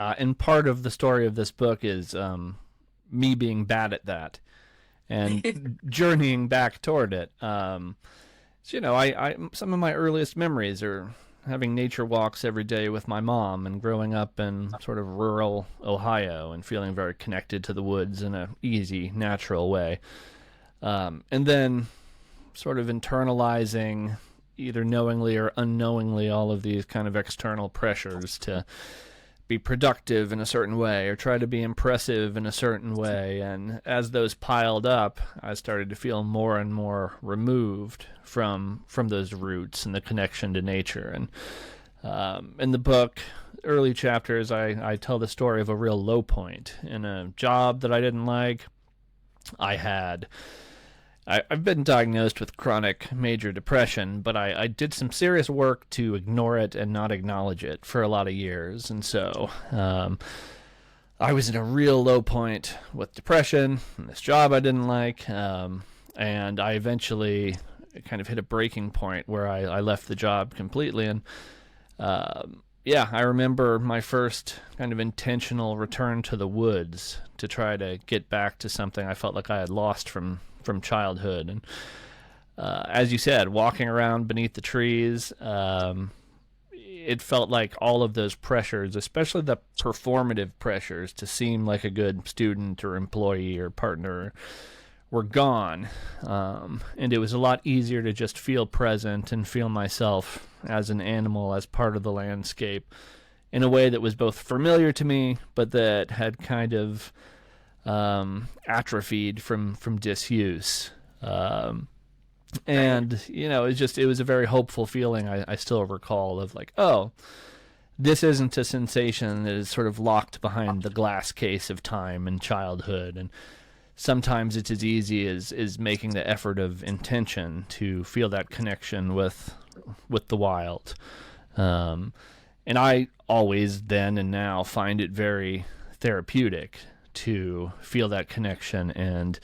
And part of the story of this book is me being bad at that and journeying back toward it. So, I some of my earliest memories are having nature walks every day with my mom and growing up in sort of rural Ohio and feeling very connected to the woods in an easy, natural way. And then sort of internalizing, either knowingly or unknowingly, all of these kind of external pressures to be productive in a certain way or try to be impressive in a certain way. And as those piled up, I started to feel more and more removed from those roots and the connection to nature. And in the book, early chapters, I tell the story of a real low point in a job that I didn't like. I've been diagnosed with chronic major depression, but I did some serious work to ignore it and not acknowledge it for a lot of years. And so I was in a real low point with depression and this job I didn't like. And I eventually kind of hit a breaking point where I left the job completely. And I remember my first kind of intentional return to the woods to try to get back to something I felt like I had lost from childhood. And as you said, walking around beneath the trees, it felt like all of those pressures, especially the performative pressures to seem like a good student or employee or partner, were gone. And it was a lot easier to just feel present and feel myself as an animal, as part of the landscape, in a way that was both familiar to me, but that had kind of atrophied from disuse. And it was a very hopeful feeling. I still recall of like, oh, this isn't a sensation that is sort of locked behind the glass case of time and childhood. And sometimes it's as easy as making the effort of intention to feel that connection with the wild. And I always then and now find it very therapeutic to feel that connection and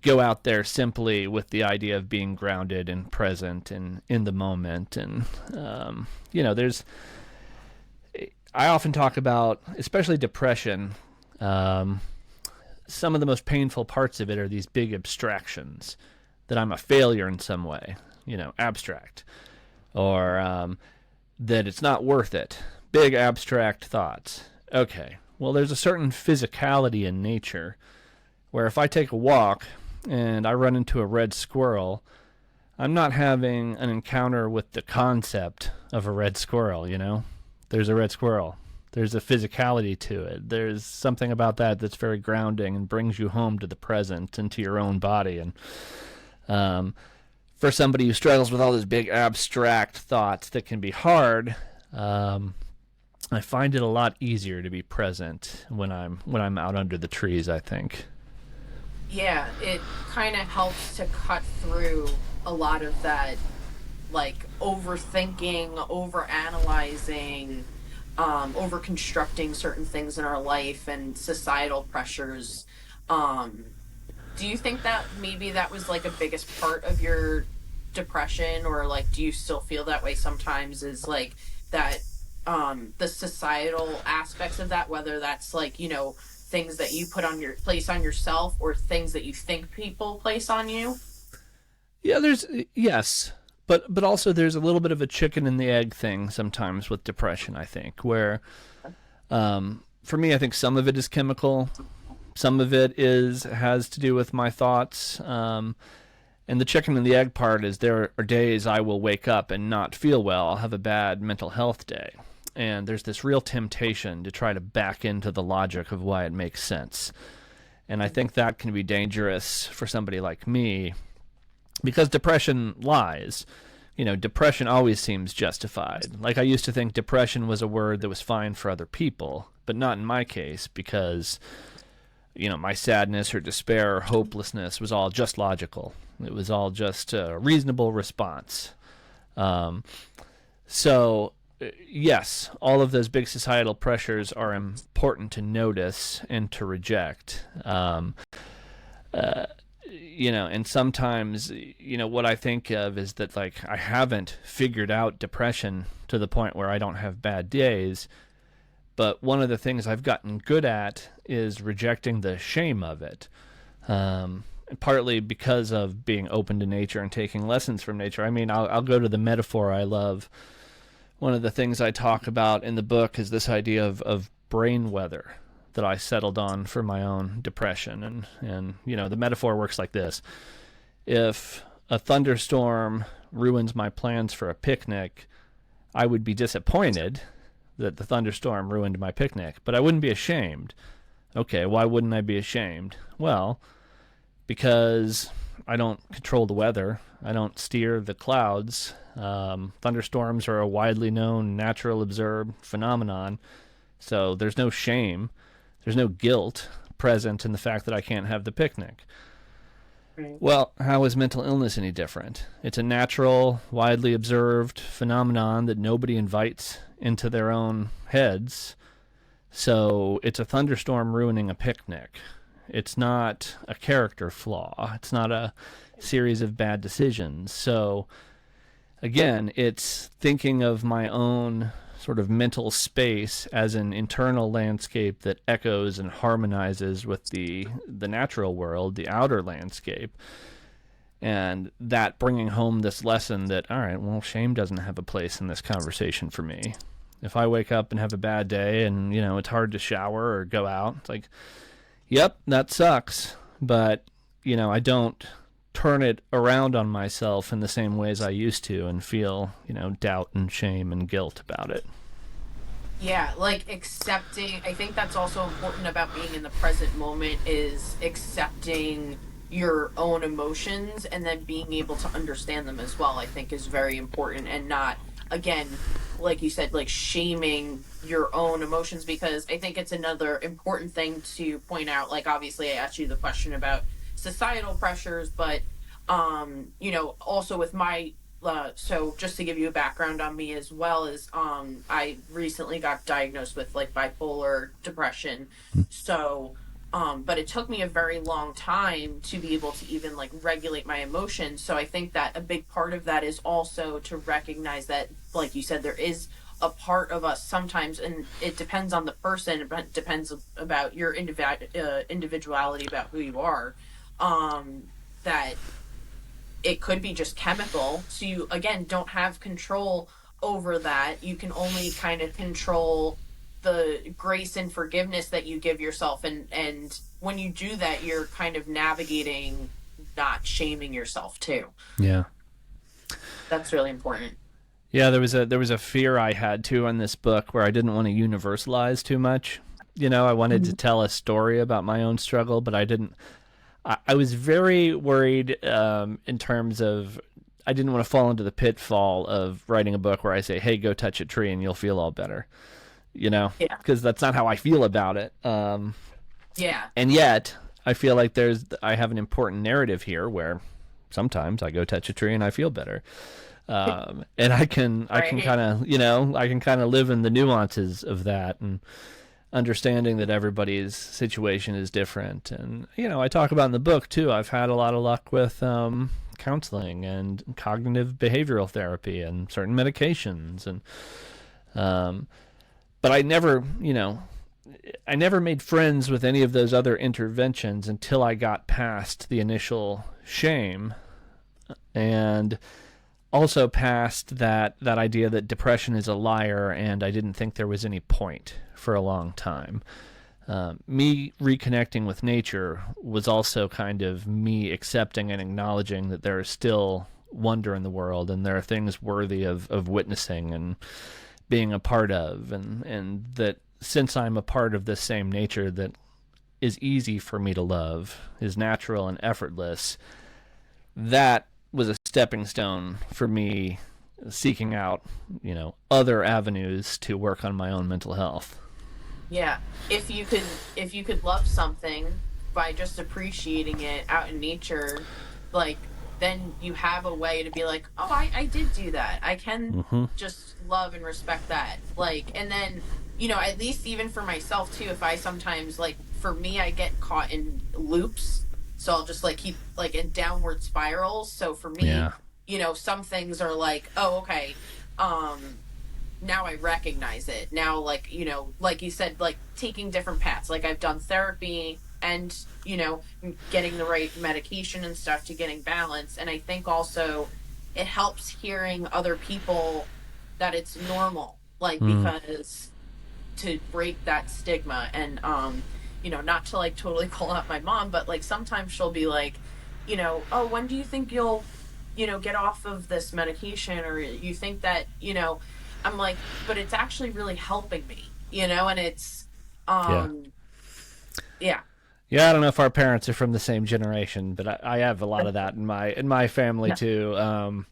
go out there simply with the idea of being grounded and present and in the moment. And I often talk about, especially depression, some of the most painful parts of it are these big abstractions, that I'm a failure in some way, abstract, or that it's not worth it. Big abstract thoughts. Okay, well, there's a certain physicality in nature where if I take a walk and I run into a red squirrel, I'm not having an encounter with the concept of a red squirrel, There's a red squirrel. There's a physicality to it. There's something about that that's very grounding and brings you home to the present and to your own body. And for somebody who struggles with all those big abstract thoughts that can be hard, I find it a lot easier to be present when I'm out under the trees, I think. Yeah, it kind of helps to cut through a lot of that, like, overthinking, overanalyzing, over-constructing certain things in our life and societal pressures. Do you think that maybe that was, like, a biggest part of your depression, or, like, do you still feel that way sometimes, is, like, that, the societal aspects of that, whether that's, like, things that you place on yourself or things that you think people place on you? Yeah, yes. But also there's a little bit of a chicken and the egg thing sometimes with depression, I think, where for me, I think some of it is chemical. Some of it has to do with my thoughts. And the chicken and the egg part is there are days I will wake up and not feel well. I'll have a bad mental health day. And there's this real temptation to try to back into the logic of why it makes sense. And I think that can be dangerous for somebody like me, because depression lies. Depression always seems justified. Like, I used to think depression was a word that was fine for other people, but not in my case, because, my sadness or despair or hopelessness was all just logical. It was all just a reasonable response. So, yes, all of those big societal pressures are important to notice and to reject. And sometimes, what I think of is that, like, I haven't figured out depression to the point where I don't have bad days, But one of the things I've gotten good at is rejecting the shame of it. Partly because of being open to nature and taking lessons from nature. I mean, I'll go to the metaphor I love. One of the things I talk about in the book is this idea of brain weather that I settled on for my own depression. And you know, the metaphor works like this. If a thunderstorm ruins my plans for a picnic, I would be disappointed that the thunderstorm ruined my picnic, but I wouldn't be ashamed. Okay, why wouldn't I be ashamed? Well, because I don't control the weather. I don't steer the clouds. Thunderstorms are a widely known natural observed phenomenon. So there's no shame. There's no guilt present in the fact that I can't have the picnic. Right. Well, how is mental illness any different? It's a natural, widely observed phenomenon that nobody invites into their own heads. So it's a thunderstorm ruining a picnic. It's not a character flaw. It's not a series of bad decisions. So, again, it's thinking of my own sort of mental space as an internal landscape that echoes and harmonizes with the natural world, the outer landscape. And that bringing home this lesson that, all right, well, shame doesn't have a place in this conversation for me. If I wake up and have a bad day and, you know, it's hard to shower or go out, it's like, yep, that sucks, but, you know, I don't turn it around on myself in the same ways I used to and feel, you know, doubt and shame and guilt about it. Yeah, like accepting, I think that's also important about being in the present moment, is accepting your own emotions and then being able to understand them as well, I think is very important, and not, again, like you said, like shaming your own emotions, because I think it's another important thing to point out. Like, obviously I asked you the question about societal pressures, but you know, also with my so just to give you a background on me as well, is I recently got diagnosed with like bipolar depression. So but it took me a very long time to be able to even like regulate my emotions. So I think that a big part of that is also to recognize that, like you said, there is a part of us sometimes, and it depends on the person, it depends about your individuality, about who you are, that it could be just chemical. So you, again, don't have control over that. You can only kind of control the grace and forgiveness that you give yourself, and when you do that, you're kind of navigating not shaming yourself too. Yeah, that's really important. Yeah, there was a fear I had too on this book where I didn't want to universalize too much. You know, I wanted to tell a story about my own struggle, but I didn't. I was very worried in terms of, I didn't want to fall into the pitfall of writing a book where I say, hey, go touch a tree and you'll feel all better. You know, because that's not how I feel about it. Yeah. And yet I feel like I have an important narrative here where sometimes I go touch a tree and I feel better. And I can kind of, you know, I can kind of live in the nuances of that, and understanding that everybody's situation is different. And, you know, I talk about in the book too, I've had a lot of luck with counseling and cognitive behavioral therapy and certain medications. And, but I never, you know, I never made friends with any of those other interventions until I got past the initial shame, and also past that idea that depression is a liar, and I didn't think there was any point for a long time. Me reconnecting with nature was also kind of me accepting and acknowledging that there is still wonder in the world, and there are things worthy of witnessing and being a part of, and that since I'm a part of this same nature that is easy for me to love, is natural and effortless, that was a stepping stone for me seeking out, you know, other avenues to work on my own mental health. Yeah. If you could love something by just appreciating it out in nature, like, then you have a way to be like, oh, I did do that. I can just love and respect that. Like, and then, you know, at least even for myself too, if I sometimes, like, for me, I get caught in loops. So I'll just like keep like in downward spirals. So for me, you know, some things are like, oh, okay, now I recognize it. Now, like, you know, like you said, like taking different paths. Like I've done therapy and, you know, getting the right medication and stuff to getting balance. And I think also it helps hearing other people that it's normal, like, because to break that stigma. And, you know, not to like totally call out my mom, but like sometimes she'll be like, you know, oh, when do you think you'll, you know, get off of this medication? Or you think that, you know, I'm like, but it's actually really helping me, you know, and it's, yeah. Yeah, I don't know if our parents are from the same generation, but I have a lot of that in my family too.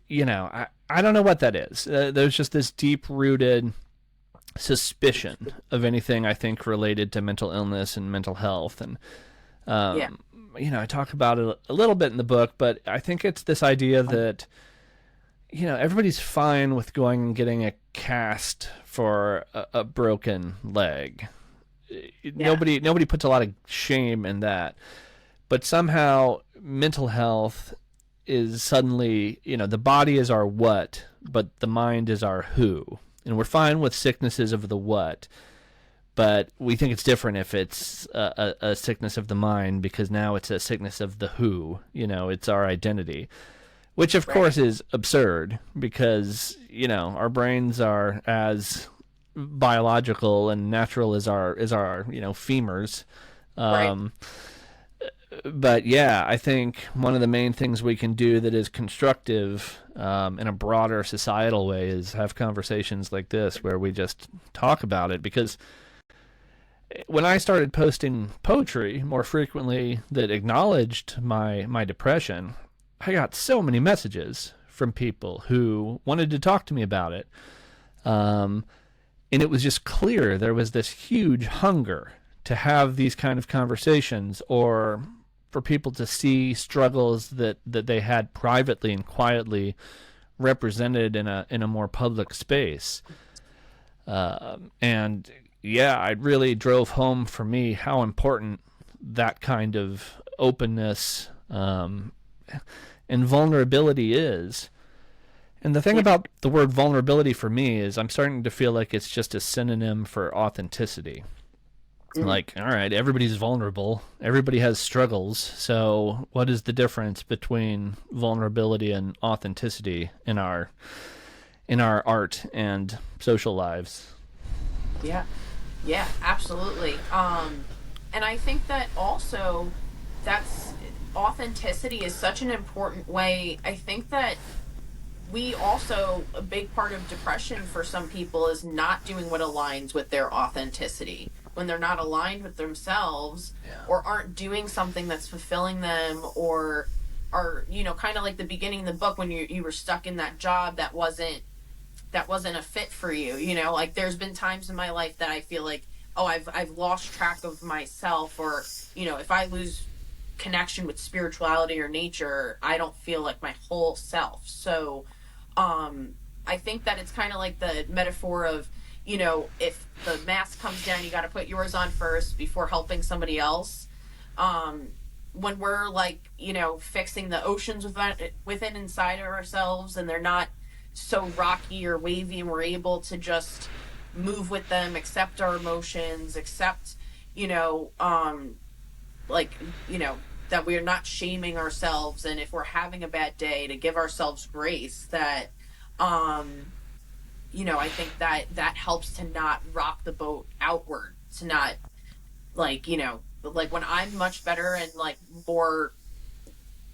You know, I don't know what that is. There's just this deep-rooted suspicion of anything, I think, related to mental illness and mental health. And, you know, I talk about it a little bit in the book, but I think it's this idea that, you know, everybody's fine with going and getting a cast for a broken leg. Nobody puts a lot of shame in that. But somehow mental health is suddenly, you know, the body is our what, but the mind is our who. And we're fine with sicknesses of the what, but we think it's different if it's a sickness of the mind, because now it's a sickness of the who, you know, it's our identity. Which, of course, is absurd because, you know, our brains are as biological and natural as our you know, femurs. But, yeah, I think one of the main things we can do that is constructive in a broader societal way is have conversations like this where we just talk about it. Because when I started posting poetry more frequently that acknowledged my depression, I got so many messages from people who wanted to talk to me about it. And it was just clear there was this huge hunger to have these kind of conversations, or for people to see struggles that they had privately and quietly represented in a more public space. And yeah, it really drove home for me how important that kind of openness and vulnerability is. And the thing about the word vulnerability for me is I'm starting to feel like it's just a synonym for authenticity. Like, all right, everybody's vulnerable. Everybody has struggles. So what is the difference between vulnerability and authenticity in our art and social lives? Yeah. Yeah, absolutely. And I think that also that's authenticity is such an important way. I think that we also, a big part of depression for some people is not doing what aligns with their authenticity. When they're not aligned with themselves, or aren't doing something that's fulfilling them, or are, you know, kind of like the beginning of the book when you were stuck in that job that wasn't a fit for you, you know, like there's been times in my life that I feel like, oh, I've lost track of myself, or, you know, if I lose connection with spirituality or nature, I don't feel like my whole self. So I think that it's kind of like the metaphor of, you know, if the mask comes down, you got to put yours on first before helping somebody else. When we're like, you know, fixing the oceans within inside of ourselves, and they're not so rocky or wavy, and we're able to just move with them, accept our emotions, accept, you know, like, you know, that we're not shaming ourselves, and if we're having a bad day, to give ourselves grace, that you know, I think that helps to not rock the boat outward, to not, like, you know, like when I'm much better and like more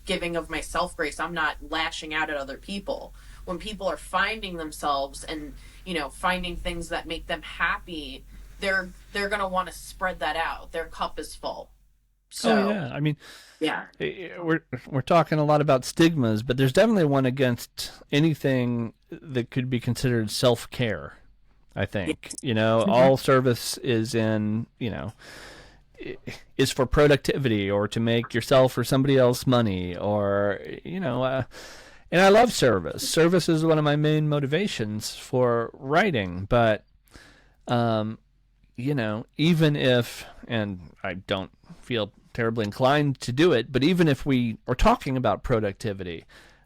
giving of myself grace, I'm not lashing out at other people. When people are finding themselves and, you know, finding things that make them happy, they're going to want to spread that out. Their cup is full. So, yeah, I mean, yeah, we're talking a lot about stigmas, but there's definitely one against anything that could be considered self-care. I think, you know, all service is in, you know, is for productivity or to make yourself or somebody else money, or, you know, and I love service. Service is one of my main motivations for writing, but, you know, even if, and I don't feel terribly inclined to do it, but even if we are talking about productivity,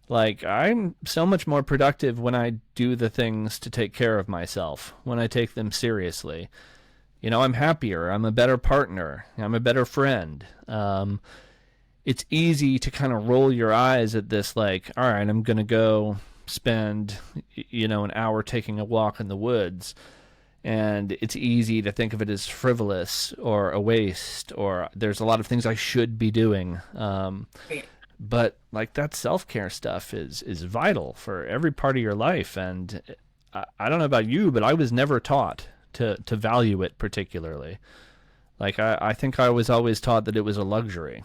Like, I'm so much more productive when I do the things to take care of myself, when I take them seriously. You know, I'm happier, I'm a better partner, I'm a better friend. It's easy to kind of roll your eyes at this, like, all right, I'm going to go spend, an hour taking a walk in the woods. And it's easy to think of it as frivolous or a waste, or there's a lot of things I should be doing. But like, that self-care stuff is vital for every part of your life. And I don't know about you, but I was never taught to value it particularly. Like, I think I was always taught that it was a luxury.